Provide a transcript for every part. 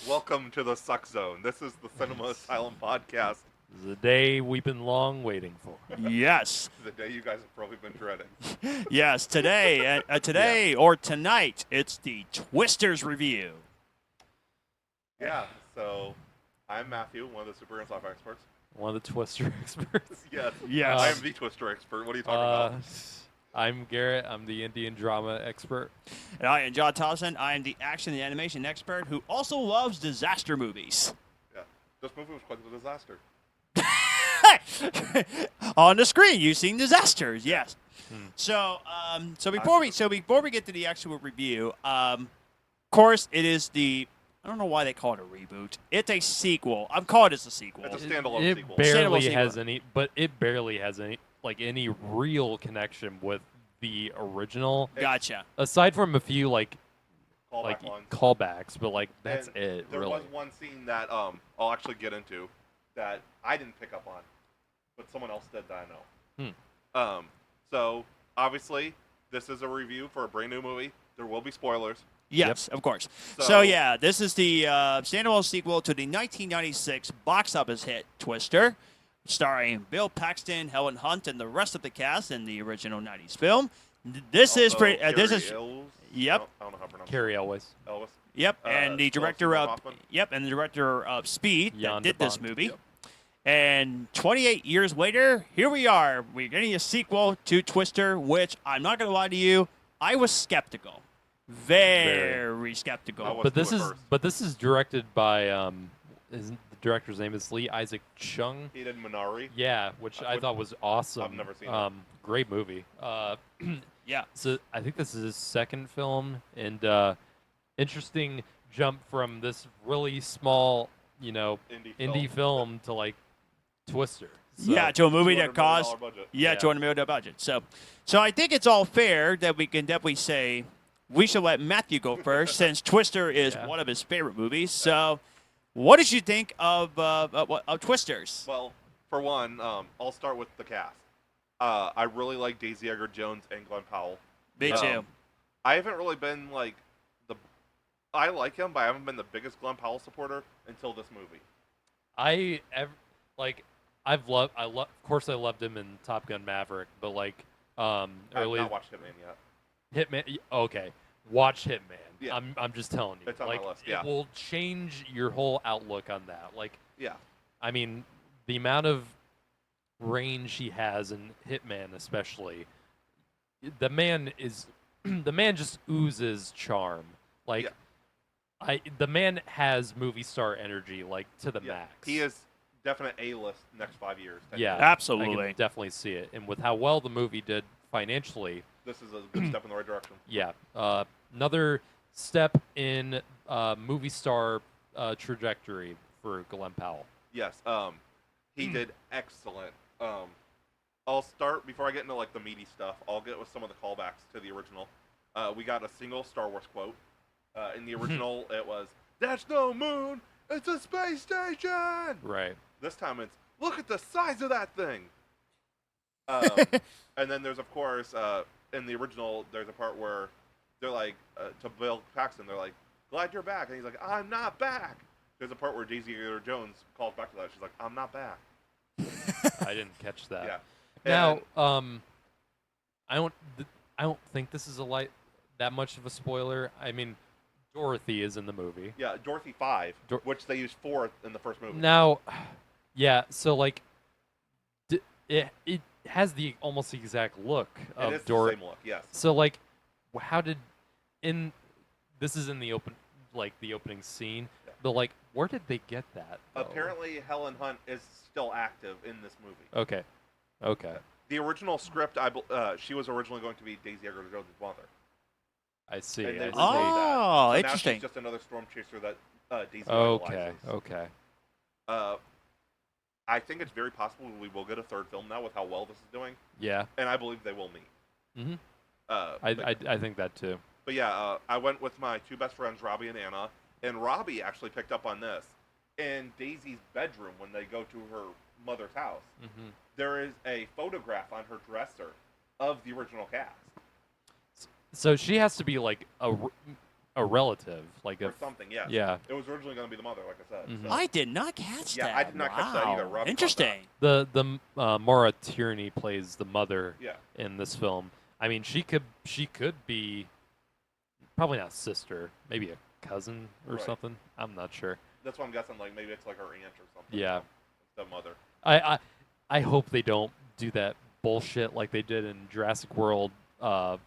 Welcome to the Suck Zone. This is the Cinema Asylum podcast. This is the day we've been long waiting for. Yes. The day you guys have probably been dreading. Yes, today, or tonight, it's the Twisters review. Yeah, so I'm Matthew, one of the super sci-fi experts. One of the Twister experts. Yes. Yes. I am the Twister expert. What are you talking about? I'm Garrett. I'm the Indian drama expert. And I am John Thompson. I am the action and animation expert who also loves disaster movies. Yeah. This movie was quite a disaster. On the screen, you've seen disasters, yes. So before we get to the actual review, of course, it is the. I don't know why they call it a reboot. It's a sequel. I'm calling it a sequel. It's a standalone It sequel. barely Standalone has sequel. any, but it barely has any real connection with the original. Gotcha. Aside from a few Callback lines. callbacks, but that's And it. There Really. was one scene that I'll actually get into that I didn't pick up on, but someone else did that I know. So obviously this is a review for a brand new movie. There will be spoilers. Yes, of course. So- So yeah, this is the standalone sequel to the 1996 box office hit Twister, starring Bill Paxton, Helen Hunt, and the rest of the cast in the original 90s film. This is Also, pretty. This Carrie is Elves. Yep. I don't know how to pronounce Carrie Elwes. it. Elvis. yep, and the director Philip of Hoffman. and the director of Speed Jan that de did this Bont. movie. Yep. And 28 years later, here we are. We're getting a sequel to Twister, which I'm not going to lie to you, I was skeptical, very skeptical. I was But this too at is first. directed by the director's name is Lee Isaac Chung. He did Minari. Yeah, which I thought was awesome. I've never seen it. Great movie. Yeah. So I think this is his second film, and interesting jump from this really small, indie film to Twister. So, Yeah, to a movie that $200 million cost budget. Yeah, Yeah. $200 million budget. So I think it's all fair that we can definitely say we should let Matthew go first since Twister is Yeah. one of his favorite movies. So, what did you think of Twisters? Well, for one, I'll start with the cast. I really like Daisy Edgar-Jones and Glenn Powell. Me too. I haven't really been I like him, but I haven't been the biggest Glenn Powell supporter until this movie. Of course I loved him in Top Gun Maverick, but I've early not watched Hitman yet. Hitman. Okay, watch Hitman. Yeah. I'm just telling you. It's on my list, yeah. It will change your whole outlook on that. Yeah. I mean, the amount of range he has in Hitman, especially, the man just oozes charm. The man has movie star energy, to the Yeah. max. He is definite A-list next 5 years. 10 Yeah, years. I Absolutely. can definitely see it. And with how well the movie did financially, This is a good step in the right direction. yeah, another step in movie star trajectory for Glenn Powell. Yes. He did excellent. I'll start before I get into the meaty stuff. I'll get with some of the callbacks to the original. We got a single Star Wars quote. In the original, it was, "That's no moon, it's a space station." Right. This time it's, "Look at the size of that thing." And then there's, of course, in the original, there's a part where they're to Bill Paxton, they're like, "Glad you're back," and he's like, "I'm not back." There's a part where Daisy Edgar-Jones calls back to that. She's like, "I'm not back." I didn't catch that. Yeah. Now, And- I don't think this is that much of a spoiler. I mean, Dorothy is in the movie. Yeah, Dorothy 5, Dor- which they used 4 in the first movie. Now, yeah, so it has the almost exact look It of is the Dorothy. same look, yes. So how did this is in the opening scene, Yeah. but where did they get that? though? Apparently, Helen Hunt is still active in this movie. Okay. The original script, she was originally going to be Daisy Edgar-Jones' mother. I see. And they I removed see. Oh, that. So interesting. Now she's just another storm chaser that Daisy Okay. idolizes. Okay. I think it's very possible we will get a third film now with how well this is doing, Yeah. and I believe they will meet. Mhm. But, I think that too. but yeah, I went with my two best friends, Robbie and Anna, and Robbie actually picked up on this. In Daisy's bedroom, when they go to her mother's house, Mm-hmm. there is a photograph on her dresser of the original cast. So she has to be a relative, like or something. Yeah. yeah. It was originally going to be the mother, like I said. Mhm. So. I did not catch Yeah, that. I did not catch that either. Wow. Rob caught Interesting. The Maura Tierney plays the mother Yeah. in this film. I mean, she could be probably not sister, maybe a cousin or Right. something. I'm not sure. That's what I'm guessing. Like maybe it's like her aunt or something. Yeah. The mother. I hope they don't do that bullshit like they did in Jurassic World Fallen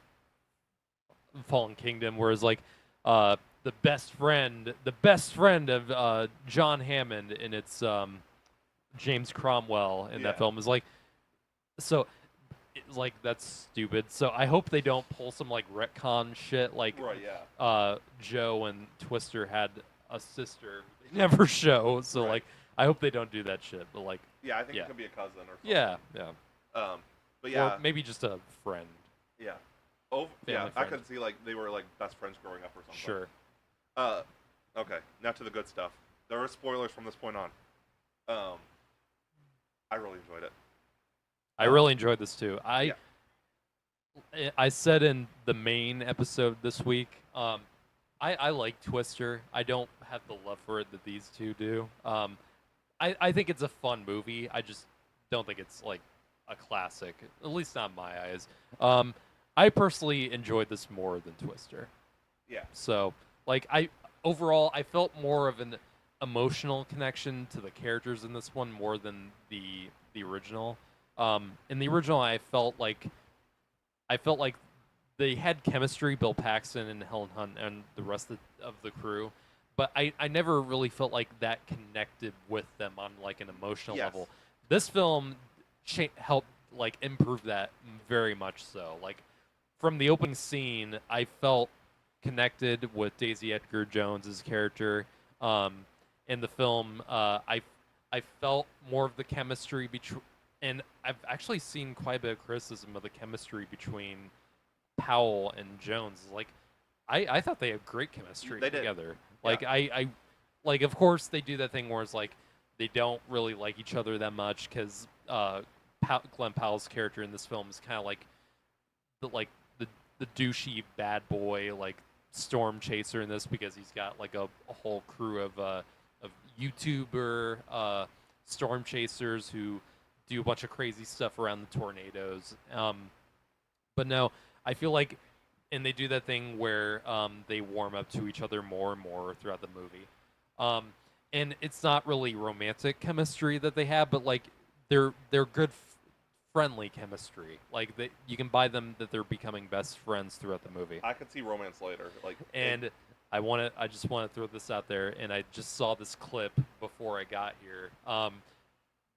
Kingdom, where it's like the best friend of John Hammond, and it's James Cromwell in that Yeah. film is like, so it's like that's stupid. So I hope they don't pull some like retcon shit like Right. Yeah. Joe and Twister had a sister they never show. So Right. like I hope they don't do that shit. But like Yeah, I think Yeah. it could be a cousin or something. yeah. But yeah. Or maybe just a friend. Yeah. Oh, yeah. Family I friend. could see like they were like best friends growing up or something. Sure. Okay. Now to the good stuff. There are spoilers from this point on. I really enjoyed it. I really enjoyed this too. Yeah. I said in the main episode this week, I like Twister. I don't have the love for it that these two do. I think it's a fun movie. I just don't think it's like a classic, at least not in my eyes. I personally enjoyed this more than Twister. Yeah. So, like, overall, I felt more of an emotional connection to the characters in this one more than the original. In the original, I felt like they had chemistry, Bill Paxton and Helen Hunt and the rest of the crew, but I never really felt like that connected with them on like an emotional Yes. level. This film helped like improve that very much so. Like from the opening scene, I felt connected with Daisy Edgar Jones's character. In the film, I felt more of the chemistry between. And I've actually seen quite a bit of criticism of the chemistry between Powell and Jones. Like, I thought they had great chemistry They did. together. Like, I like, of course, they do that thing where it's like they don't really like each other that much because Glenn Powell's character in this film is kind of like the douchey bad boy, like storm chaser in this because he's got like a whole crew of YouTuber storm chasers who do a bunch of crazy stuff around the tornadoes. But no, I feel like, and they do that thing where they warm up to each other more and more throughout the movie. And it's not really romantic chemistry that they have, but like they're good, friendly chemistry. Like you can buy them that they're becoming best friends throughout the movie. I could see romance later. Like, And I just want to throw this out there, and I just saw this clip before I got here.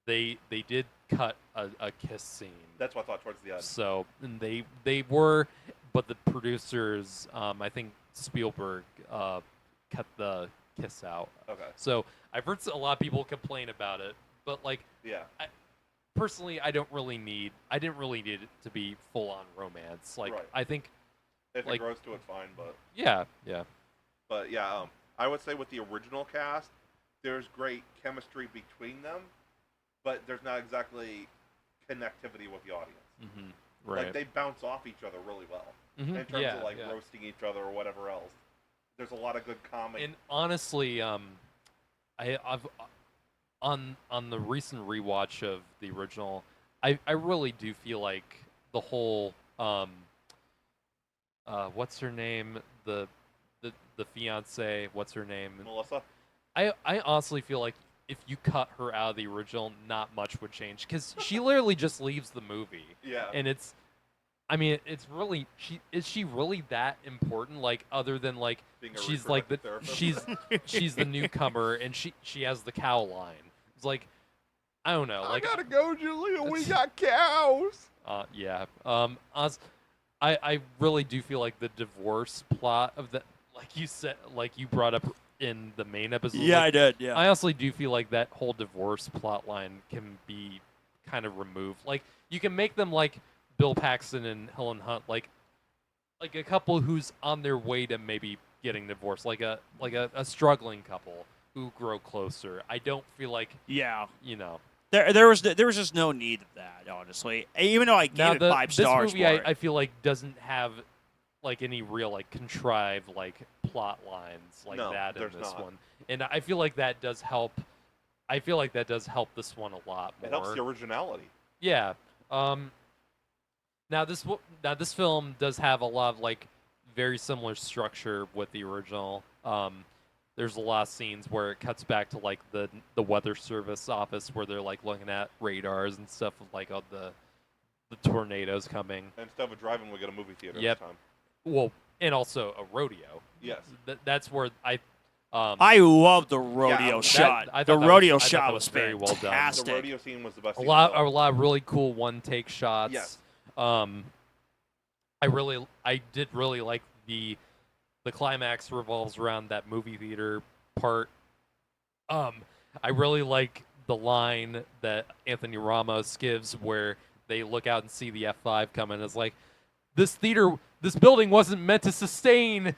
They did cut a kiss scene. that's what I thought towards the end. So and they were, but the producers, I think Spielberg, cut the kiss out. Okay. So I've heard a lot of people complain about it, but like Yeah. personally, I didn't really need it to be full on romance. Like Right. I think, If like- it grows to it, fine. yeah. But yeah, I would say with the original cast, there's great chemistry between them, but there's not exactly connectivity with the audience. Mm-hmm. Right. Like they bounce off each other really well Mhm. in terms Yeah, of like yeah. roasting each other or whatever else. There's a lot of good comedy. And honestly, I've on the recent rewatch of the original, I really do feel like the whole what's her name, the fiance, what's her name? Melissa. I honestly feel like if you cut her out of the original, not much would change because she literally just leaves the movie. Yeah. And it's really is she really that important? Like other than like Being a she's like the reproductive therapist. she's the newcomer and she has the cow line. It's like I don't know. Like I gotta go, Julia. We got cows. yeah. I really do feel like the divorce plot of that, like you said, like you brought up in the main episode. Yeah, like, I did. Yeah. I honestly do feel like that whole divorce plot line can be kind of removed. Like you can make them like Bill Paxton and Helen Hunt, like a couple who's on their way to maybe getting divorced, like a struggling couple who grow closer. I don't feel like yeah. there was just no need of that, honestly. Even though I gave it 5 stars this movie for it. I feel like doesn't have like any real like contrived like plot lines like No, that in there's this not. one, and I feel like that does help. I feel like that does help this one a lot more. It helps the originality. Yeah. Now this film does have a lot of like very similar structure with the original. There's a lot of scenes where it cuts back to like the weather service office where they're like looking at radars and stuff of like all the tornadoes coming. And instead of driving, we get a movie theater Yep. this time. Well, and also a rodeo. Yes. That's where I love the rodeo that- shot. I thought the that rodeo was- I thought shot that was was very well done. The fantastic. rodeo scene was the best. a scene lot I saw. a lot of really cool one take shots. Yes. I did really like the climax revolves around that movie theater part. I really like the line that Anthony Ramos gives where they look out and see the F5 coming. It's like this building wasn't meant to sustain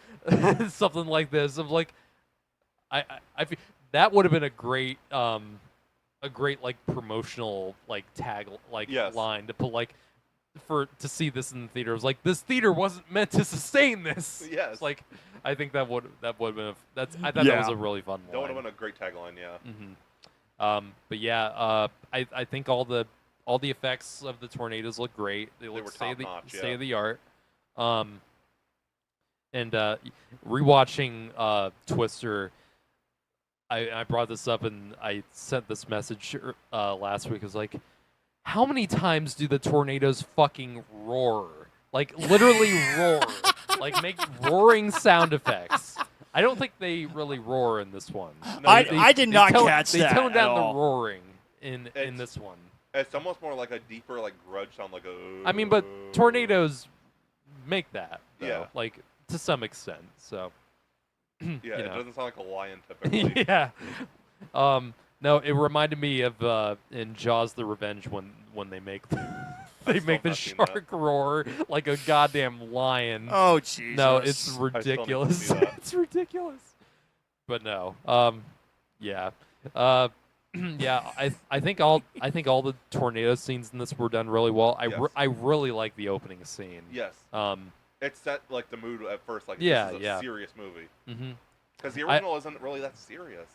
something like this. I'm like, I feel that would have been a great like promotional like tag like Yes. line to put like to see this in the theater. It was like this theater wasn't meant to sustain this. Yes. It's like I think that would have been I thought that was a really fun That would line. have been a great tagline. Yeah. Mm-hmm. But yeah, I think all the effects of the tornadoes look great. They look were top-notch, state yeah. of the art. And rewatching Twister, I brought this up and I sent this message last week. I was like, how many times do the tornadoes fucking roar? Like literally roar, like make roaring sound effects. I don't think they really roar in this one. No, I did not catch they that toned down at the all. roaring in It's- this one. It's almost more like a deeper, like grudge sound, like a. I mean, but tornadoes make that, though, Yeah. like to some extent. So Yeah, you it know. doesn't sound like a lion typically. yeah. No, it reminded me of in Jaws: The Revenge when they make they still make the have not seen that. shark roar like a goddamn lion. Oh, Jesus. No, it's still need to ridiculous. see that. It's ridiculous. But no, yeah, yeah. I think all the tornado scenes in this were done really well. Yes. I really like the opening scene. Yes. Um. It set like the mood at first, like Yeah, this is a yeah. serious movie. hmm Because the original isn't really that serious.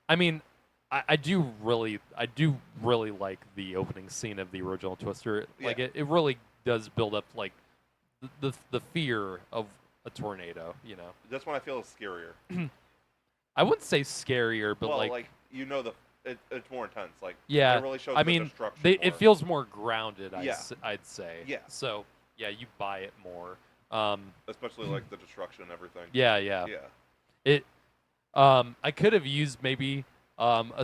I mean, I do really like the opening scene of the original Twister. Like Yeah. it really does build up like the fear of a tornado. You know, This one I feel is scarier. I wouldn't say scarier, but well, like it's more intense. Like yeah, it really shows I the mean, destruction. it more. feels more grounded. Yeah. I'd say. Yeah. So yeah, you buy it more. Especially like the destruction and everything. Yeah. Yeah. I could have used maybe a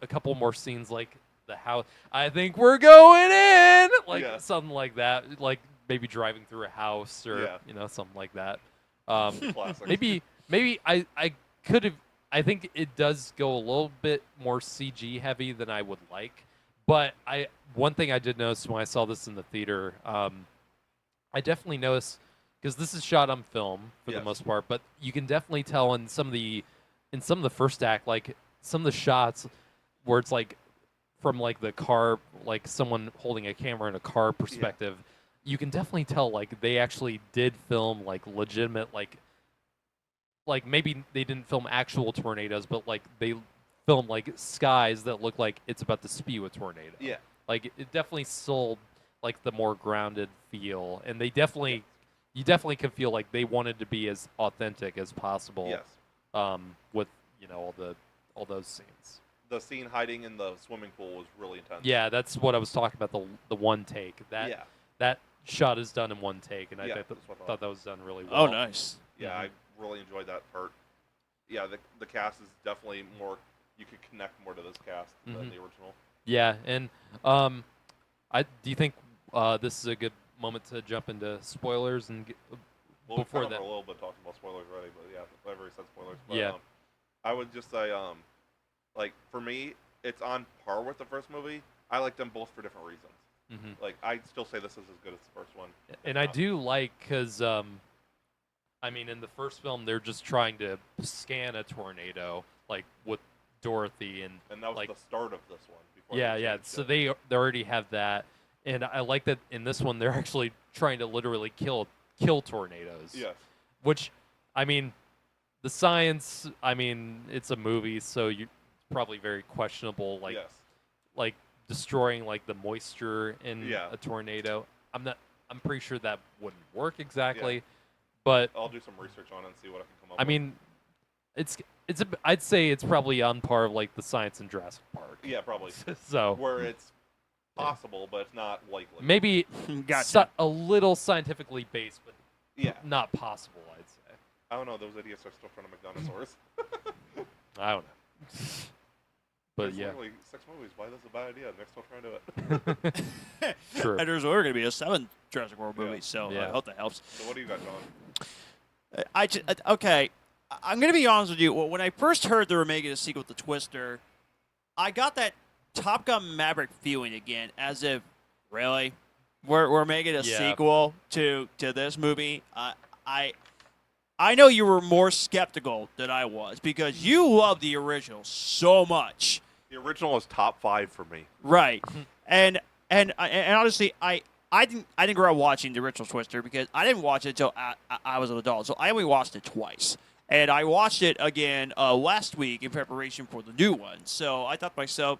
couple more scenes like the house. I think we're going in, like Yeah. something like that, like maybe driving through a house or Yeah. something like that. Classic. maybe I could have. I think it does go a little bit more CG heavy than I would like, but one thing I did notice when I saw this in the theater, I definitely noticed because this is shot on film for the Yes. most part, but you can definitely tell in some of the first act, like some of the shots where it's like from like the car, like someone holding a camera in a car perspective, you can definitely tell like they actually did film like legitimate like maybe they didn't film actual tornadoes, but like they filmed like skies that look like it's about to spew a tornado. Yeah. Like it definitely sold like the more grounded feel, and they definitely you definitely can feel like they wanted to be as authentic as possible. Yes. With all those scenes. The scene hiding in the swimming pool was really intense. Yeah, that's what I was talking about. The one take that shot is done in one take, and I Yeah, thought that's what I thought that was done really Oh, well. nice. Yeah, Mhm. I really enjoyed that part. Yeah, the cast is definitely more. You could connect more to this cast than Mhm. the original. Yeah, and do you think this is a good moment to jump into spoilers and Well, before we've that? kind of a little bit talking about spoilers already, but yeah, I've already said spoilers. But, Yeah. I would just say, like for me, it's on par with the first movie. I like them both for different reasons. Mhm. Like I'd still say this is as good as the first one. And I do like because I mean, in the first film, they're just trying to scan a tornado, like with Dorothy, and And that was like the start of this one. Before yeah, they yeah. changed So it. they already have that, and I like that in this one they're actually trying to literally kill tornadoes. Yes. Which I mean, the science. I mean, it's a movie, so it's probably very questionable. Like, Yes. like destroying like the moisture in Yeah. a tornado. I'm pretty sure that wouldn't work exactly, Yeah. but I'll do some research on it and see what I can come up I with. mean, I'd say it's probably on par of like the science in Jurassic Park. Yeah, probably. So Where it's possible, but it's not likely. maybe Gotcha. a little scientifically based, but Yeah. not possible. I'd say. I don't know. Those idiots are still trying to make dinosaurs. I don't know. But There's yeah, literally 6 movies. Why that's a bad idea? They're still trying to do it. true. And there's going to be a 7th Jurassic World movie, Yeah. so Yeah. I hope that helps. So what do you got, John? Okay, I'm going to be honest with you. When I first heard they were making a sequel to Twister, I got that Top Gun Maverick feeling again, as if, really? We're making a Yeah. sequel to this movie? I know you were more skeptical than I was because you love the original so much. The original is top 5 for me. Right. and honestly, I didn't grow up watching the original Twister because I didn't watch it until I was an adult. So I only watched it twice. And I watched it again last week in preparation for the new one. So I thought to myself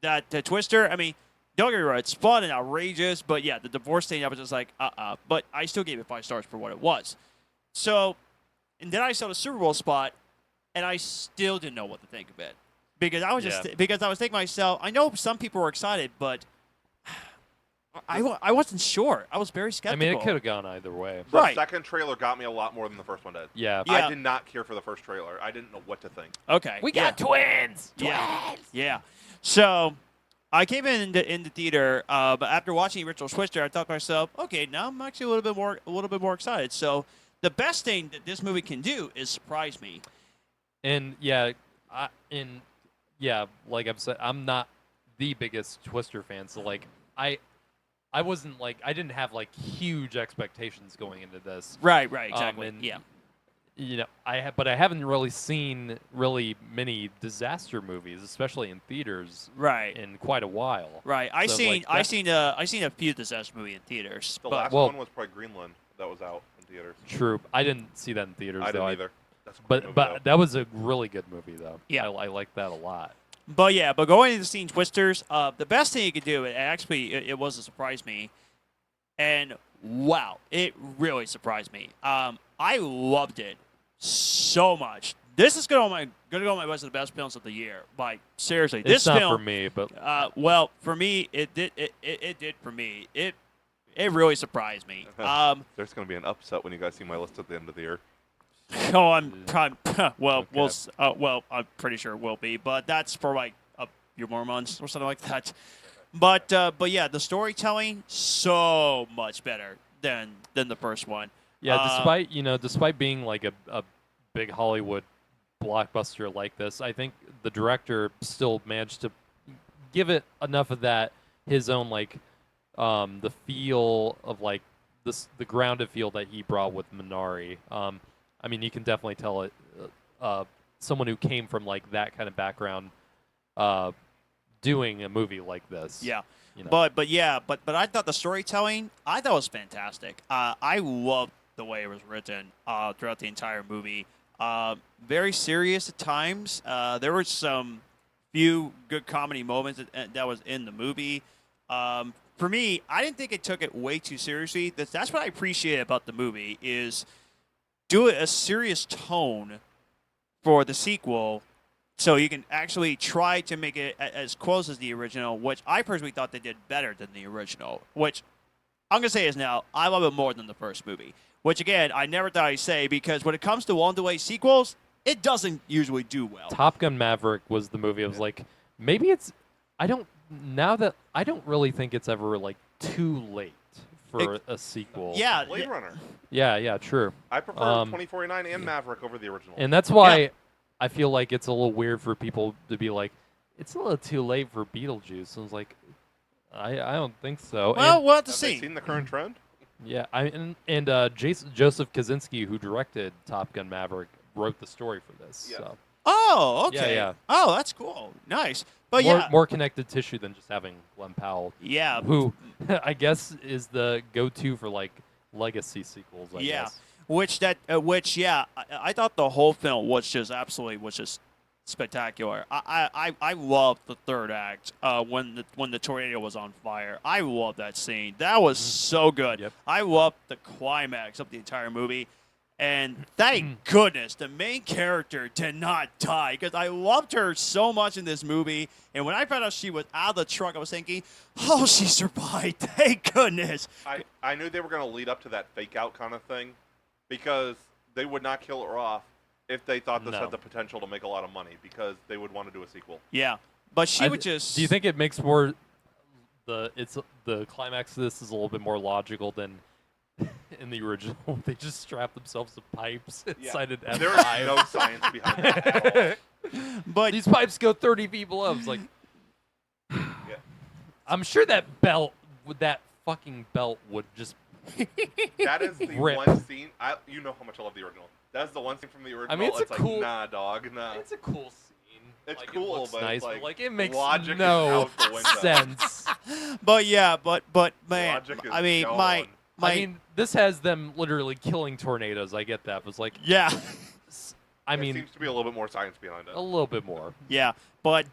that the Twister, I mean, don't get me wrong, it's fun and outrageous, but yeah, the divorce thing, I was just like, But I still gave it 5 stars for what it was. So, and then I saw the Super Bowl spot, and I still didn't know what to think of it. Because I was because I was thinking to myself, I know some people were excited, but I wasn't sure. I was very I skeptical. mean, it could have gone either way. The Right. second trailer got me a lot more than the first one did. Yeah. Yeah. I did not care for the first trailer. I didn't know what to think. Okay. We yeah. got twins. Yeah. Yeah. So I came in the theater, but after watching the original Twister, I thought to myself, okay, now I'm actually a little bit more excited. So the best thing that this movie can do is surprise me. And yeah, like I've said, I'm not the biggest Twister fan, so like I wasn't like I didn't have like huge expectations going into this. Right. Exactly. And, yeah. You know, but I haven't really seen many disaster movies, especially in theaters, Right. in quite a while. Right. I So, seen like, I seen a few disaster movies in theaters. The but last well- one was probably Greenland that was out in theaters. True. I didn't see that in theaters. I though. didn't either. That's a great movie, But though. that was a really good movie, though. Yeah. I liked that a lot. But going into seeing Twisters, the best thing you could do, it was to surprise me, and wow, it really surprised me. I loved it so much. This is gonna go on my list of the best films of the year. Like seriously, It's this not film. for me, but Well, for me, it did. It did for me. It really surprised me. There's going to be an upset when you guys see my list at the end of the year. I'm well. Okay. Well, I'm pretty sure it will be, but that's for like a few more months or something like that. But yeah, the storytelling so much better than the first one. yeah, despite being like a big Hollywood blockbuster like this, I think the director still managed to give it enough of that his own like the feel of like the grounded feel that he brought with Minari. I mean, you can definitely tell it. Someone who came from like that kind of background, doing a movie like this. Yeah. You know. But I thought the storytelling was fantastic. I loved the way it was written throughout the entire movie. Very serious at times. There were some few good comedy moments that was in the movie. For me, I didn't think it took it way too seriously. That's what I appreciate about the movie is do a serious tone for the sequel. So you can actually try to make it as close as the original, which I personally thought they did better than the original. Which I'm going to say is now, I love it more than the first movie. Which, again, I never thought I'd say because when it comes to on-the-way sequels, it doesn't usually do well. Top Gun Maverick was the movie. I was like, maybe it's. I don't really think it's ever like too late for a sequel. Yeah. Blade Runner. Yeah, true. I prefer 2049 and Maverick over the original. And that's why I feel like it's a little weird for people to be like, it's a little too late for Beetlejuice. I was like, I don't think so. Well, we'll have to Have they see. seen the current trend? Yeah, Joseph Kaczynski, who directed Top Gun Maverick, wrote the story for this. Yes. So Oh, okay. Yeah. Oh, that's cool. Nice. But more connected tissue than just having Glenn Powell, yeah. who I guess is the go-to for like legacy sequels. I Yeah. guess. I thought the whole film was just spectacular. I loved the third act when the tornado was on fire. I loved that scene. That was so good. Yep. I loved the climax of the entire movie. And thank goodness the main character did not die, because I loved her so much in this movie. And when I found out she was out of the truck, I was thinking, oh, she survived. Thank goodness. I knew they were going to lead up to that fake out kind of thing, because they would not kill her off if they thought this had the potential to make a lot of money, because they would want to do a sequel. Yeah. But she would just... Do you think it makes more... The climax of this is a little bit more logical than... in the original, they just strap themselves to pipes inside an F5. There is no science behind that at all. But these pipes go 30 feet below. It's like, I'm sure that fucking belt would just. That is the rip. one scene. You know how much I love the original. That's the one scene from the original. I mean, it's like, nah, dog, nah. It's a cool scene. It's like, cool, it looks but nice, it's but it makes logic no is out the window. sense. but man, Logic is I mean, gone. I mean, this has them literally killing tornadoes. I get that. But it's like, yeah. I There mean, seems to be a little bit more science behind it. a little bit more. Yeah, but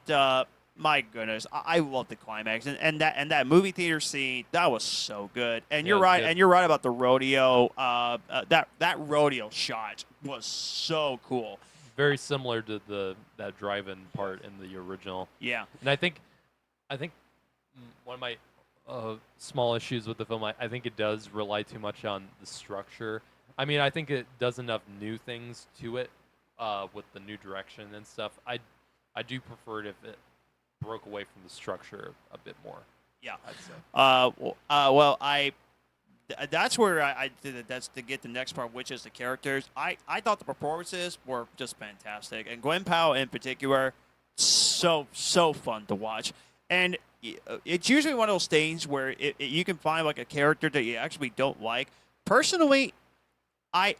my goodness, I love the climax and that movie theater scene. That was so good. And Yeah, you're right. good. And you're right about the rodeo. That rodeo shot was so cool. Very similar to that drive-in part in the original. Yeah. And I think one of my small issues with the film, I think it does rely too much on the structure. I mean, I think it does enough new things to it with the new direction and stuff. I do prefer it if it broke away from the structure a bit more. Yeah. I'd say. That's where that's to get the next part, which is the characters. I thought the performances were just fantastic, and Gwen Powell in particular, so fun to watch. And it's usually one of those things where you can find like a character that you actually don't like. Personally, I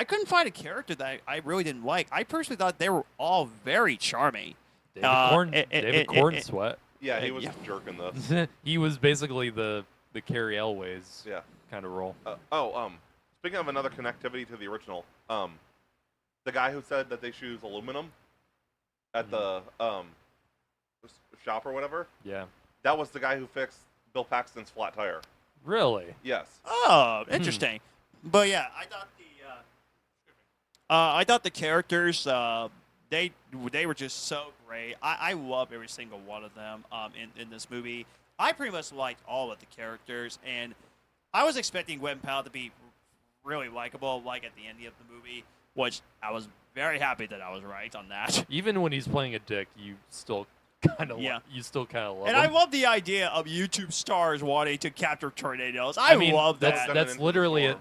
couldn't find a character that I really didn't like. I personally thought they were all very charming. David Cornsweet. Yeah, he was a jerk in this. He was basically the Carrie Elways kind of role. Speaking of another connectivity to the original, the guy who said that they use aluminum at the shop or whatever, that was the guy who fixed Bill Paxton's flat tire. Really? Yes. Oh, interesting. But yeah, I thought the characters they were just so great. I love every single one of them in this movie. I pretty much liked all of the characters, and I was expecting Gwen Powell to be really likable, like at the end of the movie, which I was very happy that I was right on that. Even when he's playing a dick, you still kind of love And him. I love the idea of YouTube stars wanting to capture tornadoes. I mean, love that. That's literally a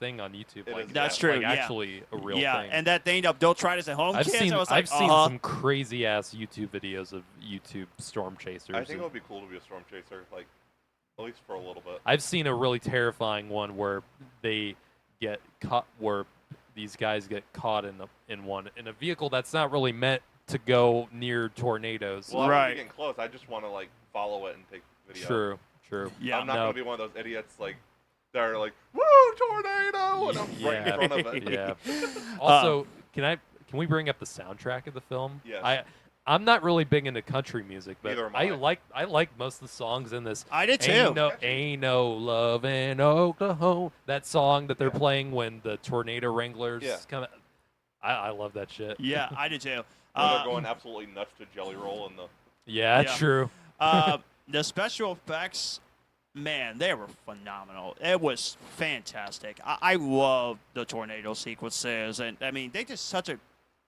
thing on YouTube. Like, that's true. Like actually a real thing. And that thing of "Don't try this at home, I've kids." seen I was like, I've seen some crazy ass YouTube videos of YouTube storm chasers. I think it would be cool to be a storm chaser, like at least for a little bit. I've seen a really terrifying one where they get caught, where these guys get caught in a vehicle that's not really meant to go near tornadoes. Well, I'm getting close. I just want to like follow it and take video. True. Yeah, I'm not gonna be one of those idiots like that are like, "Woo, tornado!" and I'm right in front of it. Yeah. Also, can we bring up the soundtrack of the film? Yes. I'm not really big into country music, but Neither am I like most of the songs in this. I did too. Ain't no love in Oklahoma. That song that they're playing when the tornado wranglers come out. I love that shit. Yeah, I did too. They're going absolutely nuts to Jelly Roll and the. Yeah, true. The special effects, man, they were phenomenal. It was fantastic. I love the tornado sequences, and I mean, they did such an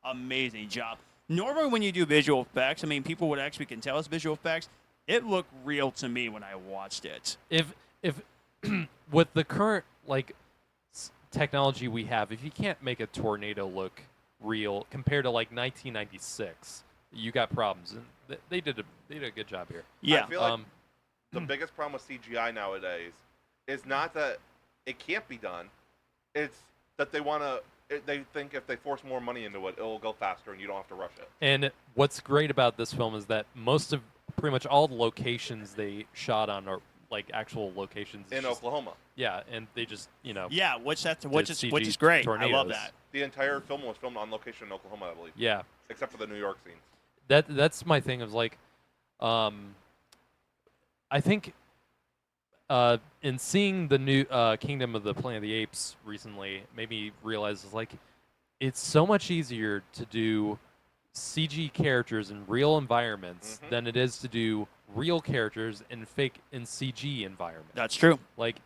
amazing job. Normally, when you do visual effects, I mean, people would actually can tell it's visual effects. It looked real to me when I watched it. If with the current technology we have, if you can't make a tornado look real compared to like 1996, you got problems. And they did a good job here. Yeah. I feel like the biggest problem with CGI nowadays is not that it can't be done. It's that they want to. They think if they force more money into it, it'll go faster and you don't have to rush it. And what's great about this film is that pretty much all the locations they shot on like actual locations. It's in just- Oklahoma. Yeah, and they just Yeah, which is CG is great. I love tornadoes. that. The entire film was filmed on location in Oklahoma, I believe, Yeah, except for the New York scenes. that's my thing. Of like, I think in seeing the new Kingdom of the Planet of the Apes recently, made me realize is like it's so much easier to do CG characters in real environments Mhm. than it is to do real characters in CG environments. That's true. Like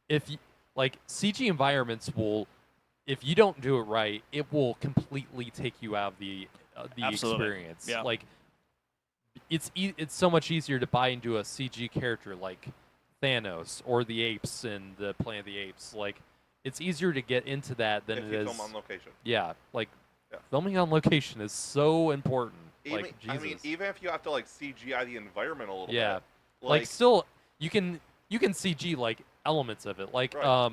if like CG environments will, if you don't do it right, it will completely take you out of the Absolutely. experience. Yeah. Like it's so much easier to buy into a CG character like Thanos or the apes in the Planet of the Apes. Like it's easier to get into that than If it you is. film on location. Yeah, like Yeah. filming on location is so important. Even, like I Jesus. mean, even if you have to like CGI the environment a little Yeah. bit. Like still you can CG like elements of it. Like Right.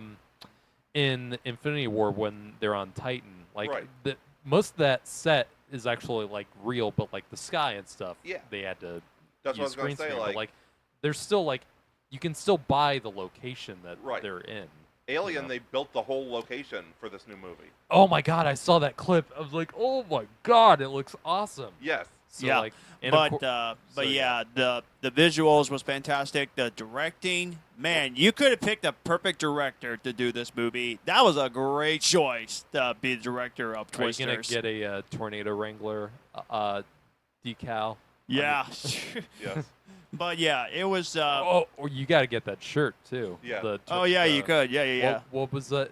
in Infinity War when they're on Titan, like Right. most of that set is actually like real, but like the sky and stuff, Yeah. they had to That's what I use was gonna green say. screen. Like, But like there's still like you can still buy the location that Right. they're in. Alien, know. they built the whole location for this new movie. Oh my god, I saw that clip. I was like, oh my god, it looks awesome. Yes. So Yeah, like, and of But cour- so, yeah, the visuals was fantastic. The directing, man, you could have picked a perfect director to do this movie. That was a great choice to be the director of are you gonna Twisters. get a Tornado Wrangler decal? Yeah, Yes. but yeah, it was. Oh, or you got to get that shirt too. Yeah. The Oh yeah, you could. Yeah. What was that?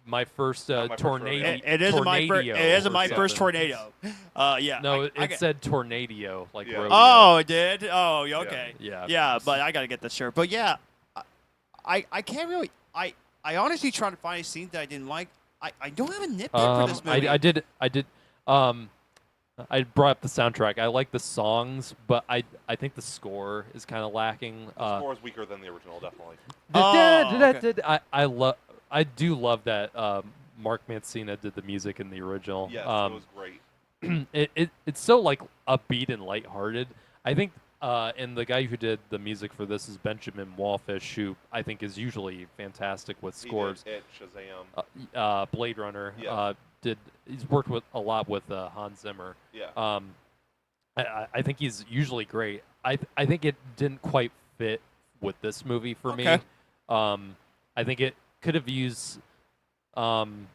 My first Not my first tornado. rodeo. It isn't my first. It isn't or my first something. tornado. Yeah. No, I it said tornado, like Yeah. rodeo. Oh, it did. Oh, yeah, okay. Yeah. Yeah, but I gotta get the shirt. But yeah, I can't really. I honestly trying to find a scene that I didn't like. I don't have a nitpick for this movie. I did. I brought up the soundtrack. I like the songs, but I think the score is kind of lacking. The score is weaker than the original, definitely. Oh, I do love that Mark Mancina did the music in the original. Yes, it was great. It's so like upbeat and lighthearted. I think and the guy who did the music for this is Benjamin Wallfish, who I think is usually fantastic with He scores. did it, Shazam. Blade Runner Yeah. he's worked with a lot with Hans Zimmer. Yeah. I think he's usually great. I think it didn't quite fit with this movie for me. Okay. I think it could have used. I'm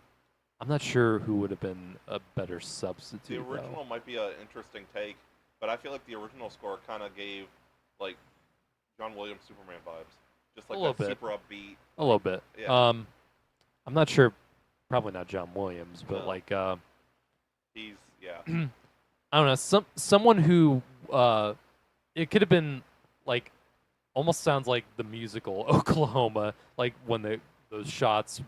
not sure who would have been a better The substitute. original might be an interesting take, but I feel like the original score kind of gave like John Williams Superman vibes, just like A little that bit. super upbeat. A little bit. Yeah. I'm not sure. Probably not John Williams, but No. like He's yeah. I don't know. Someone who it could have been like almost sounds like the musical Oklahoma, like when those shots,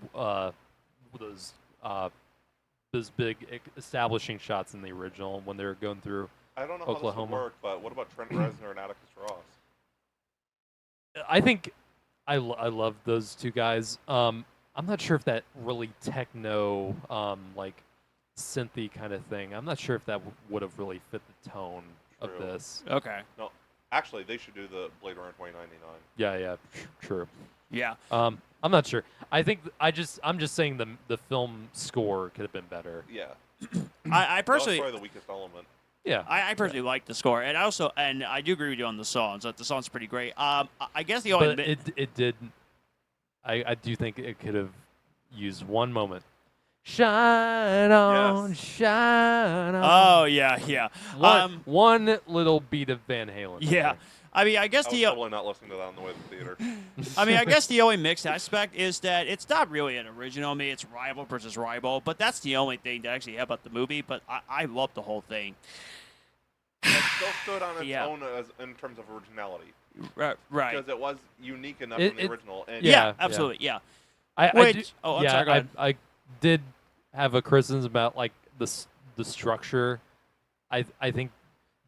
those big establishing shots in the original when they were going through. I don't know how this Oklahoma. would work, but what about Trent Reznor and Atticus Ross? I think I love those two guys. I'm not sure if that really techno, like synthy kind of thing. I'm not sure if that would have really fit the tone of True. this. okay. No, actually, they should do the Blade Runner 2099. Yeah, true. Yeah. I'm not sure. I think I'm just saying the film score could have been better. Yeah. I That was personally. probably the weakest element. Yeah. I personally like the score, and I do agree with you on the songs. That the song's pretty great. I guess the only But it did. I do think it could have used one moment. Shine on, Yes. shine on. oh yeah. One little beat of Van Halen. in Yeah. there. I mean, I guess I was the probably not listening to that on the way to the theater. I mean, I guess the only mixed aspect is that it's not really an original. I mean, it's rival versus rival, but that's the only thing that actually about the movie. But I love the whole thing. It still stood on its Yeah. own in terms of originality Right. because it was unique enough It- from the it- original. And Yeah, Yeah, absolutely. Yeah. I Which- do, oh, I'm yeah, sorry, go ahead. I did have a criticism about like the structure. I think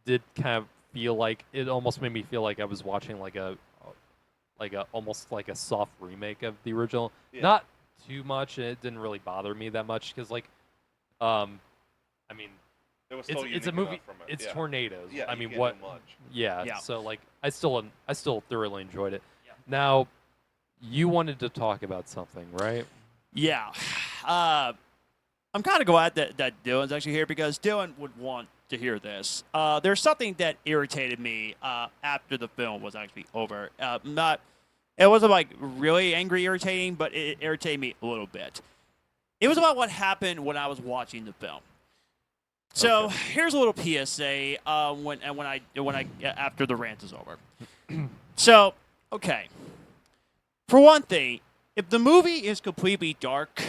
did kind of feel like it almost made me feel like I was watching like a almost like a soft remake of the original. Yeah. Not too much, and it didn't really bother me that much because like, I mean, it was it's still it's a unique movie. enough from it. It's yeah. tornadoes. Yeah, I you mean, can't what? do much. Yeah, Yeah. So like, I still thoroughly enjoyed it. Now, you wanted to talk about something, right? Yeah. I'm kind of glad that Dylan's actually here because Dylan would want to hear this. There's something that irritated me after the film was actually over. It wasn't like really angry irritating, but it irritated me a little bit. It was about what happened when I was watching the film. So Okay. here's a little PSA when I after the rant is over. So okay, for one thing, if the movie is completely dark,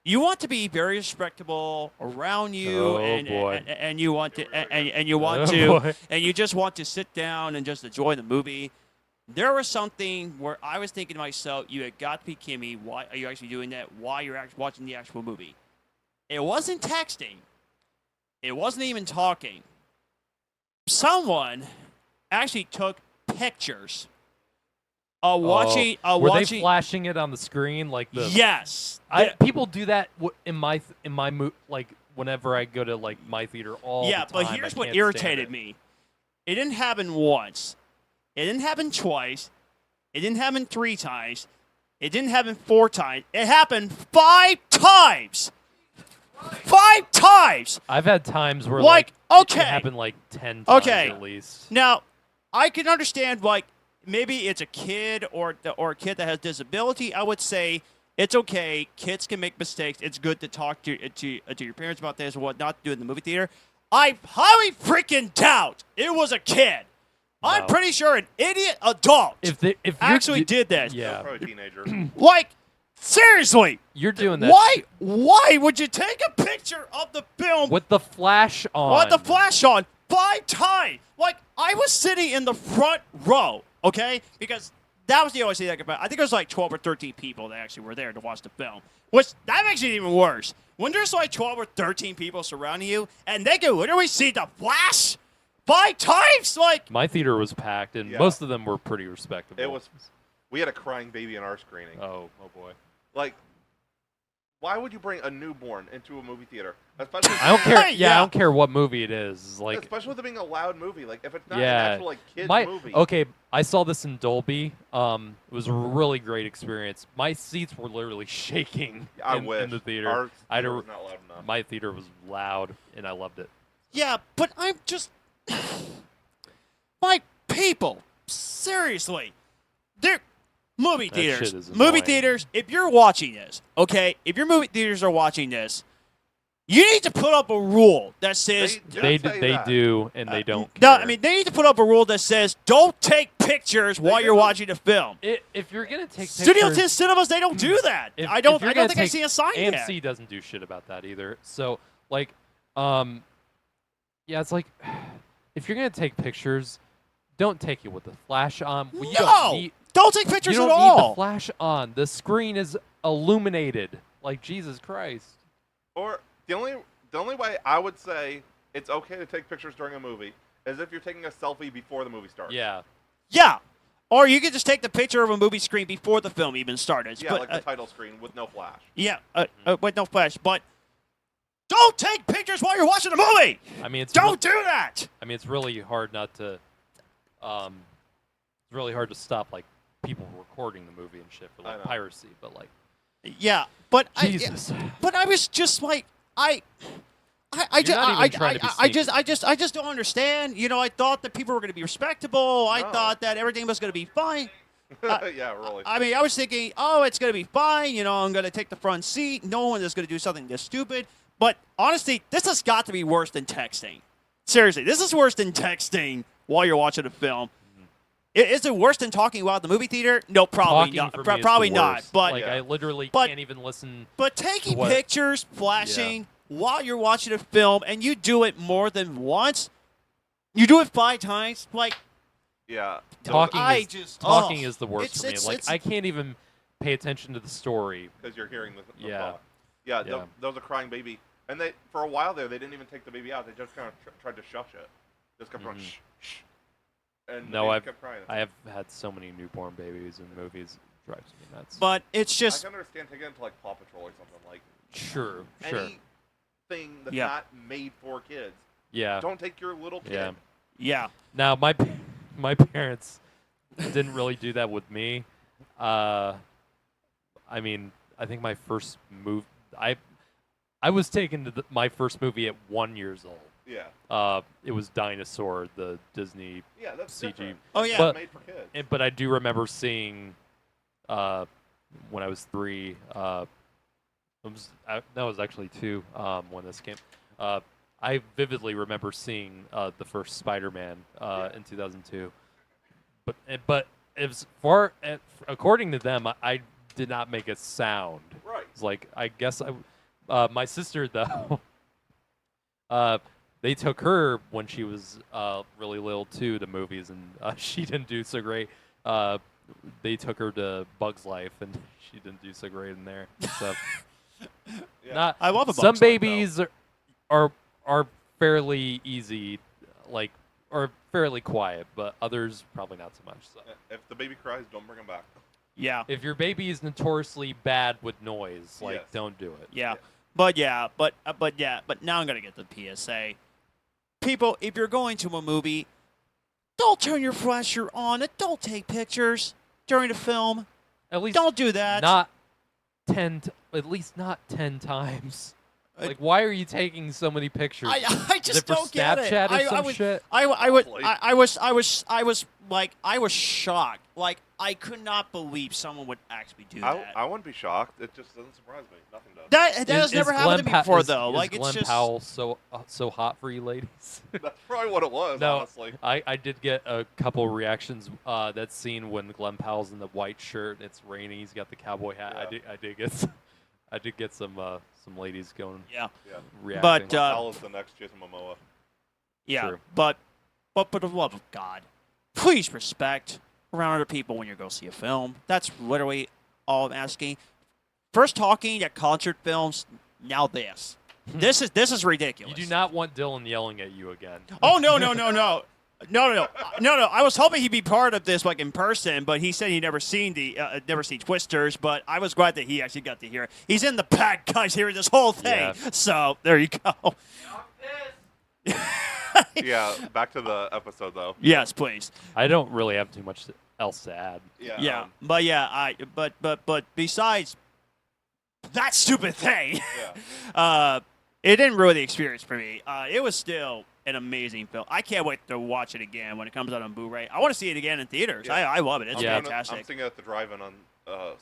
you want to be very respectable around you, Oh, and boy. and you want to and you want Oh, to boy. and you just want to sit down and just enjoy the movie. There was something where I was thinking to myself, you had got to be kidding me. Why are you actually doing that? Why you're actually watching the actual movie? It wasn't texting. It wasn't even talking. Someone actually took pictures of watching. Were they flashing it on the screen like the? Yes. People do that in my like whenever I go to like my theater all Yeah, the time. but here's I what can't irritated stand it. me. It didn't happen once. It didn't happen twice. It didn't happen 3 times. It didn't happen 4 times. It happened 5 times. 5 times. I've had times where Like, it okay. happened like 10 times Okay. at least. Now, I can understand, like, maybe it's a kid or a kid that has disability. I would say it's okay. Kids can make mistakes. It's good to talk to your parents about this or what not to do in the movie theater. I highly freaking doubt it was a kid. I'm No. pretty sure an idiot adult If you're actually did this. yeah, Probably a teenager. Like, seriously, you're doing that why would you take a picture of the film with the flash on. with the flash on 5 times? Like, I was sitting in the front row, okay? Because that was the only thing I could find. I think it was like 12 or 13 people that actually were there to watch the film, which that makes it even worse. When there's like 12 or 13 people surrounding you, and they can literally see the flash 5 times, like, My theater was packed, and Yeah. most of them were pretty respectable. It was. We had a crying baby in our screening. Oh boy. Like, why would you bring a newborn into a movie theater? Especially, I don't care. Yeah. I don't care what movie it is. Like, especially with it being a loud movie. Like, if it's not Yeah. an actual like kids movie. Okay, I saw this in Dolby. It was a really great experience. My seats were literally shaking I in wish the theater. Our I had theater a- was not loud enough. My theater was loud, and I loved it. yeah, but I'm just. Like, people, seriously. They're. Movie That shit theaters. is Movie annoying. theaters, if you're watching this, okay? If your movie theaters are watching this, you need to put up a rule that says. They say they that. do, and they don't. No, care. I mean, they need to put up a rule that says don't take pictures while you're do. watching the film. If you're gonna take Studio pictures, 10 cinemas, they don't do that. if- I if don't you're think gonna I've take- seen a sign AMC yet. doesn't do shit about that either. So like, yeah, it's like if you're gonna take pictures, don't take it with the flash on. Well, you No! don't need, Don't take pictures you at don't need all. the flash on. The screen is illuminated. Like Jesus Christ. Or the only way I would say it's okay to take pictures during a movie is if you're taking a selfie before the movie starts. Yeah. Yeah. Or you could just take the picture of a movie screen before the film even started. Yeah, But, like the title screen with no flash. yeah, with no flash. But don't take pictures while you're watching the movie. I mean, it's Don't do that. I mean, it's really hard not to. It's really hard to stop like people recording the movie and shit for I like know. piracy, but like Yeah, but Jesus. I was just like I You're not even trying to be I just don't understand. You know, I thought that people were going to be respectable. I No. thought that everything was going to be fine. Yeah, really. I mean, I was thinking, oh, it's going to be fine. You know, I'm going to take the front seat. No one is going to do something this stupid. But honestly, this has got to be worse than texting. Seriously, this is worse than texting while you're watching a film. Is it worse than talking while at the movie theater? No, probably Talking not. for me is the Probably not. worst. But like Yeah. I literally but- can't even listen. But taking What? pictures, flashing while you're watching a film, and you do it more than once, you do it 5 times, like, Yeah. Talking I is just talking oh, is the worst for me. it's- Like it's- I can't even pay attention to the story. Because you're hearing the Yeah. thought. Yeah, Yeah. There was a crying baby. And they, for a while there, they didn't even take the baby out. They just kind of tried to shush it. Just kept going, Mhm. shh, shh. And the No, baby I've kept crying. I have had so many newborn babies in movies. It drives me nuts. but it's I just, can understand taking it to like Paw Patrol or something. Like, sure. anything that's Yeah. not made for kids. Yeah. Don't take your little kid. Yeah. yeah. Now my parents, didn't really do that with me. I mean, I think my first move, I was taken to my first movie at 1 year old. Yeah. It was Dinosaur, the Disney Yeah, that's CG. different. Oh, yeah. But- Made for kids. But I do remember seeing, when I was 3. That was actually 2 when this came. I vividly remember seeing the first Spider-Man in 2002. But as far according to them, I did not make a sound. Right. It's like I guess my sister though. They took her when she was really little too to movies, and she didn't do so great. They took her to Bug's Life, and she didn't do so great in there. So, Yeah. I love a some Bug's Life, babies are fairly easy, like or fairly quiet, but others probably not so much. So, If the baby cries, don't bring him back. Yeah. if your baby is notoriously bad with noise, like Yes. don't do it. Yeah. But now I'm gonna get the PSA. People, if you're going to a movie, don't turn your flasher on. And don't take pictures during the film. At least Don't do that. not at least not 10 times. Like, why are you taking so many pictures? I Is it just for don't get it. Snapchat or I some was, shit? I was shocked. Like, I could not believe someone would actually do that. I wouldn't be shocked. It just doesn't surprise me. Nothing does. That has never happened to me before, though. Like, is it's Glenn just Powell so hot for you ladies? That's probably what it was, No. honestly. I did get a couple reactions. That scene when Glenn Powell's in the white shirt and it's raining, he's got the cowboy hat. Yeah. I did get some ladies going yeah, Yeah. reacting. But, Powell is the next Jason Momoa. yeah. True. But for the love of God, please respect around other people when you go see a film. That's literally all I'm asking. First talking at concert films, now this. This is ridiculous. you do not want Dylan yelling at you again. Oh no. I was hoping he'd be part of this like in person, but he said he never seen Twisters. But I was glad that he actually got to hear it. He's in the pack, guys, hearing this whole thing. Yeah. So there you go. Yeah, back to the episode, though. Yes, please. I don't really have too much else to add. Yeah, but besides that stupid thing, Yeah. it didn't ruin the experience for me. It was still an amazing film. I can't wait to watch it again when it comes out on Blu-ray. I want to see it again in theaters. Yeah. I love it. It's Yeah. fantastic. I'm seeing it at the drive-in on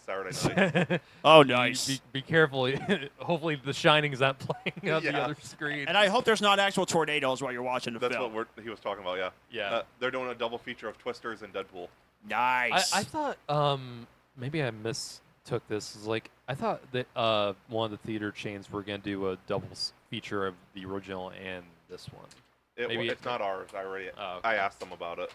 Saturday night. Oh, nice. Be careful. Hopefully, The Shining's not playing on the Yeah. other screen. And I hope there's not actual tornadoes while you're watching the That's film. what he was talking about, yeah. Yeah. They're doing a double feature of Twisters and Deadpool. Nice. I thought maybe I mistook this. It's like I thought that one of the theater chains were gonna do a double feature of the original and this one. Maybe It's not ours. Oh, I okay. asked them about it.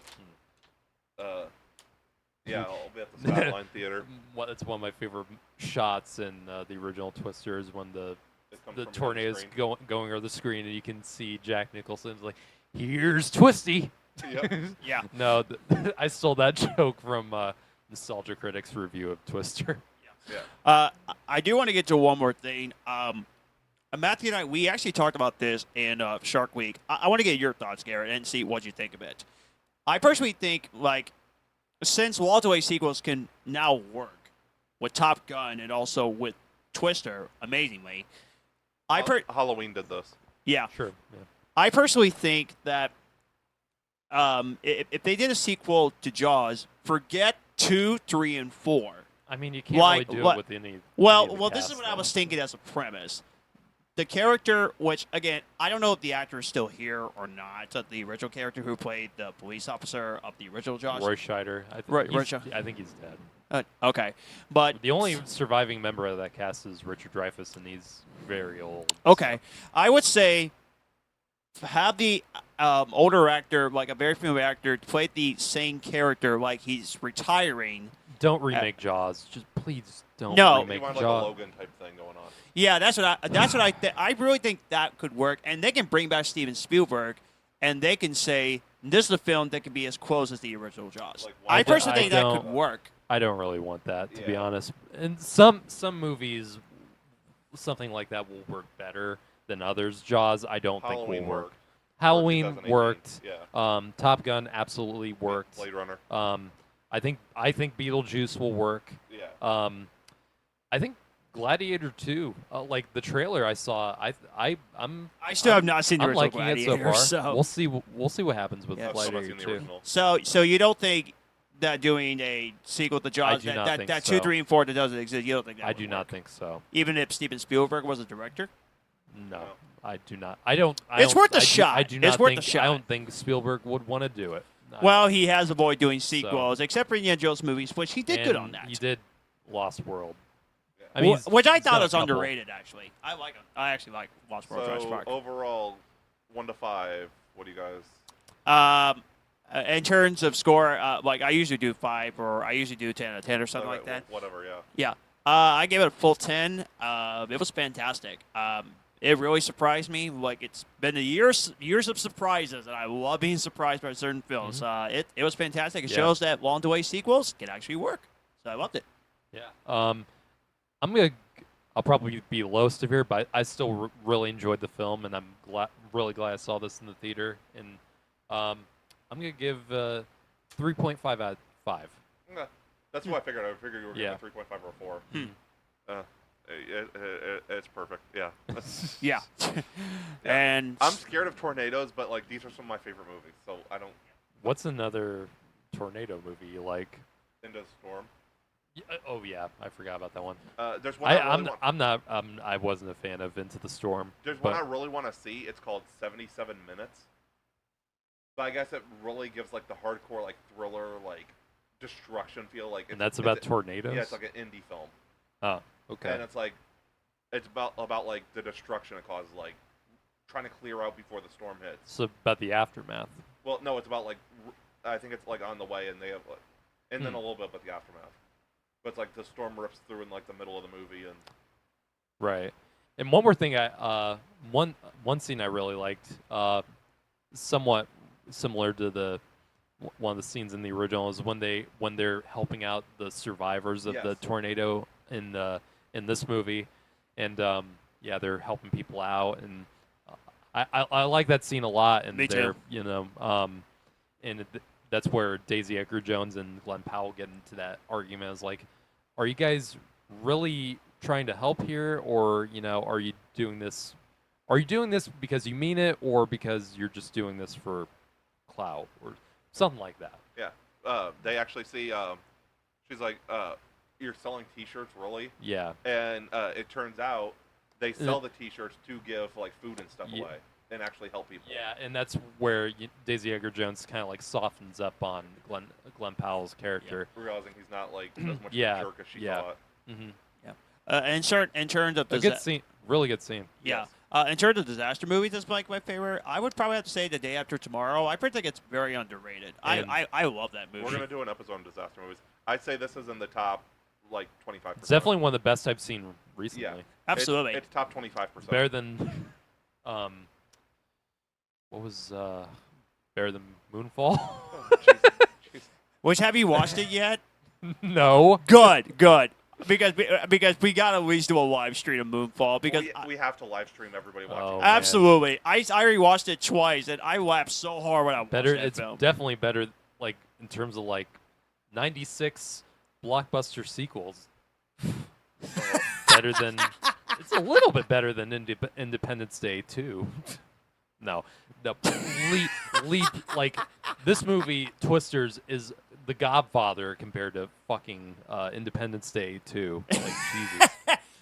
Yeah, I'll be at the Skyline Theater. It's one of my favorite shots in the original Twister is when the It comes the from behind tornado's screen. going over the screen and you can see Jack Nicholson's like, "Here's Twisty." Yep. yeah. No, I stole that joke from Nostalgia Critic's review of Twister. Yeah. I do want to get to one more thing. Matthew and I, we actually talked about this in Shark Week. I want to get your thoughts, Garrett, and see what you think of it. I personally think, like, since Walter Way sequels can now work with Top Gun and also with Twister, amazingly, Halloween did this. yeah, Sure. Yeah. I personally think that if they did a sequel to Jaws, forget 2, 3, and 4. I mean, you can't Like, really do what- it with any. Well, any of the this is cast, what I though. was thinking as a premise. The character, which again, I don't know if the actor is still here or not. The original character who played the police officer of the original Jaws. Roy Scheider. Roy Scheider. I think he's dead. Okay, but The only surviving member of that cast is Richard Dreyfuss, and he's very old. okay, I would say have the older actor, like a very familiar actor, play the same character, like he's retiring. Don't remake Jaws. Just please don't No. You remake want like a Jaws. Logan type thing going on. Yeah, that's what I really think that could work, and they can bring back Steven Spielberg, and they can say this is a film that can be as close as the original Jaws. Like, I personally I think that could don't- work. I don't really want that, to be Yeah. honest. And some movies, something like that will work better than others. Jaws, I don't think Halloween will work. worked. Halloween 2018. worked. Yeah. Top Gun absolutely worked. Blade Runner. I think Beetlejuice will work. Yeah. I think Gladiator 2, like the trailer I saw, I'm still have not seen the I'm original liking Gladiator, it so far. so We'll see what happens with Yeah. I've still not Gladiator seen the 2. original. so you don't think that doing a sequel to Jaws, do not think that so. 2, 3, and 4 that doesn't exist, you don't think that I would do work? not think so. Even if Steven Spielberg was a director? No, No. I do not. I don't. It's worth a I do- shot. I do It's not worth a think. shot. I don't think Spielberg would want to do it. Well, he has avoided doing sequels, except for Indiana Jones movies, which he did good on and that. He did Lost World. Yeah. I mean, which I he's thought done a was couple. underrated, actually. I like him. I actually like Lost World. Jurassic So Park. overall, 1 to 5. What do you guys? In terms of score, like I usually do 5 or I usually do 10 out of 10 or something like that. Whatever. Yeah. Yeah. I gave it a full 10. It was fantastic. It really surprised me. Like it's been years of surprises, and I love being surprised by certain films. It was fantastic. It Yeah. shows that long-delayed sequels can actually work. So I loved it. Yeah. I'll probably be lowest of here, but I still really enjoyed the film, and I'm really glad I saw this in the theater. And I'm gonna give 3.5 out of 5. Yeah. That's what I figured. I figured you were Yeah. getting a 3.5 or a 4. It's perfect. Yeah. Yeah. Yeah. And I'm scared of tornadoes, but like these are some of my favorite movies, so I don't. What's another tornado movie you like? Into the Storm. Oh yeah, I forgot about that one. There's one I wasn't a fan of Into the Storm. There's but one I really want to see. It's called 77 Minutes. But I guess it really gives like the hardcore like thriller like destruction feel like. and that's about tornadoes. Yeah, it's like an indie film. Oh, okay. And it's about like the destruction it causes, like trying to clear out before the storm hits. So about the aftermath. Well, no, it's about like I think it's like on the way, and they have and then a little bit about the aftermath. But it's like the storm rips through in like the middle of the movie, and Right. And one more thing, one scene I really liked, somewhat similar to one of the scenes in the original, is when they're helping out the survivors of the Yes. tornado in this movie, and yeah, they're helping people out, and I like that scene a lot. And Me too. that's where Daisy Edgar Jones and Glenn Powell get into that argument. Is like, are you guys really trying to help here, or are you doing this? Are you doing this because you mean it, or because you're just doing this for clout, or something like that? yeah, they actually see. She's like, "You're selling T-shirts, really?" Yeah. And it turns out they sell the T-shirts to give like food and stuff away, and actually help people. Yeah, and that's where Daisy Edgar Jones kind of like softens up on Glenn Powell's character. Realizing he's not like as much Yeah, of a jerk as she yeah. thought. Mm-hmm. in terms of A good scene, really good scene. Yeah. In terms of disaster movies, that's like my favorite. I would probably have to say The Day After Tomorrow. I think it's very underrated. And I love that movie. We're gonna do an episode on disaster movies. I'd say this is in the top like 25%. It's definitely one of the best I've seen recently. Yeah. Absolutely. It's top 25%. Better than, what was better than Moonfall? Oh, jeez. Which, have you watched it yet? No. Good. Because we got to at least do a live stream of Moonfall. Because we have to live stream everybody watching. Oh, it. man. absolutely, I rewatched it twice, and I laughed so hard when I watched Better. that It's film. definitely better. Like in terms of like 96 blockbuster sequels. Better than. It's a little bit better than Independence Day 2. No, leap. Like this movie, Twisters, is The Godfather compared to fucking Independence Day 2. Like Jesus.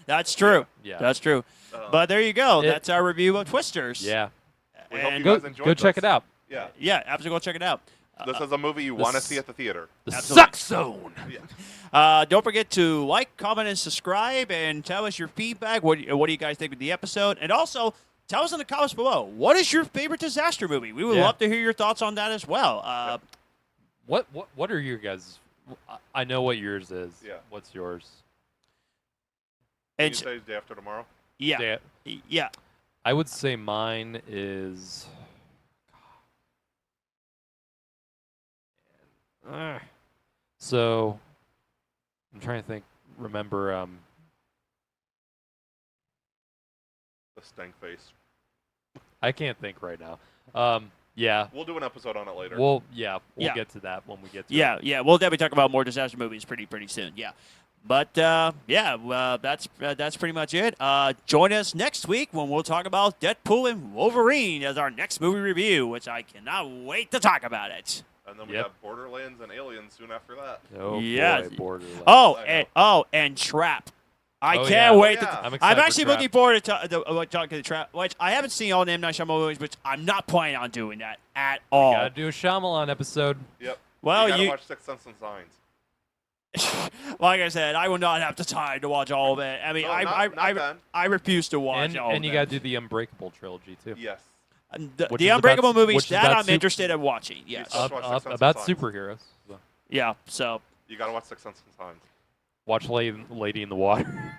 That's true. Yeah. That's true. But there you go. It- That's our review of Twisters. Yeah. We hope you And Go guys enjoyed go check this. it out. Yeah. yeah, absolutely, go check it out. This is a movie you want to this- see at the theater. The Absolutely. Suck Zone. Yeah. Don't forget to like, comment, and subscribe, and tell us your feedback. What do you guys think of the episode? And also, tell us in the comments below, what is your favorite disaster movie? We would Yeah. love to hear your thoughts on that as well. What are your guys? I know what yours is. Yeah. What's yours? Can you And say Day After Tomorrow? yeah, yeah. I would say mine is. So, I'm trying to think. Remember, The stank face. I can't think right now. Yeah. We'll do an episode on it later. We'll Yeah. get to that when we get to Yeah, it. yeah, we'll definitely talk about more disaster movies pretty soon. Yeah, but that's pretty much it. Join us next week when we'll talk about Deadpool and Wolverine as our next movie review, which I cannot wait to talk about it. And then we Yep. have Borderlands and Aliens soon after that. Oh, Yes. boy, Borderlands. And Trap. I Oh, can't yeah. wait. Oh, yeah. I'm excited I'm for actually Trap. looking forward to talking to Trap, which I haven't seen all the M. Night Shyamalan movies, which I'm not planning on doing that at all. Gotta do a Shyamalan episode. Yep. Well, you gotta you- watch Sixth Sense and Signs. Like I said, I will not have the time to watch all of it. I mean, No, not then. I refuse to watch all of And you it. gotta do the Unbreakable trilogy too. Yes. The Which is about- Unbreakable movies which is that about I'm interested in watching. Yes. Just watch Sixth Sense and About Signs. superheroes. So. Yeah. So, You gotta watch Sixth Sense and Signs. Watch Lady in the Water.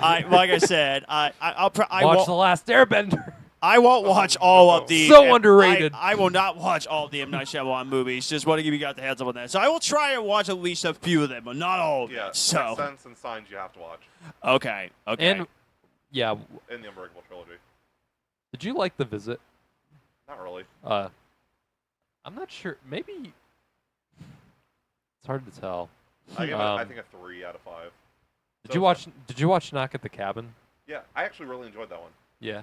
like I said, Watch The Last Airbender. I won't watch all of the. So underrated. I will not watch all of the M. Night Shyamalan movies. Just want to give you guys the heads up on that. So I will try and watch at least a few of them, but not all of Yeah. them. Sixth So Sense and Signs you have to watch. okay. And yeah, In the Unbreakable trilogy. did you like The Visit? Not really. I'm not sure. Maybe it's hard to tell. I give it, I Um, think, a 3 out of 5. Did you watch Knock at the Cabin? Yeah, I actually really enjoyed that one. Yeah.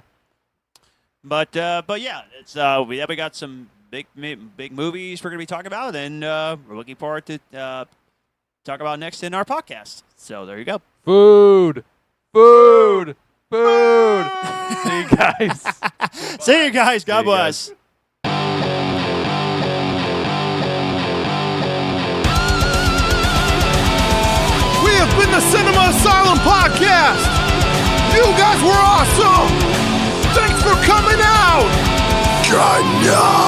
But yeah, it's we got some big movies we're gonna be talking about, and we're looking forward to talk about next in our podcast. So there you go. Food. See you guys. See you guys. God See you bless. guys. We have been the Cinema Asylum Podcast. You guys were awesome. Thanks for coming out. Good night.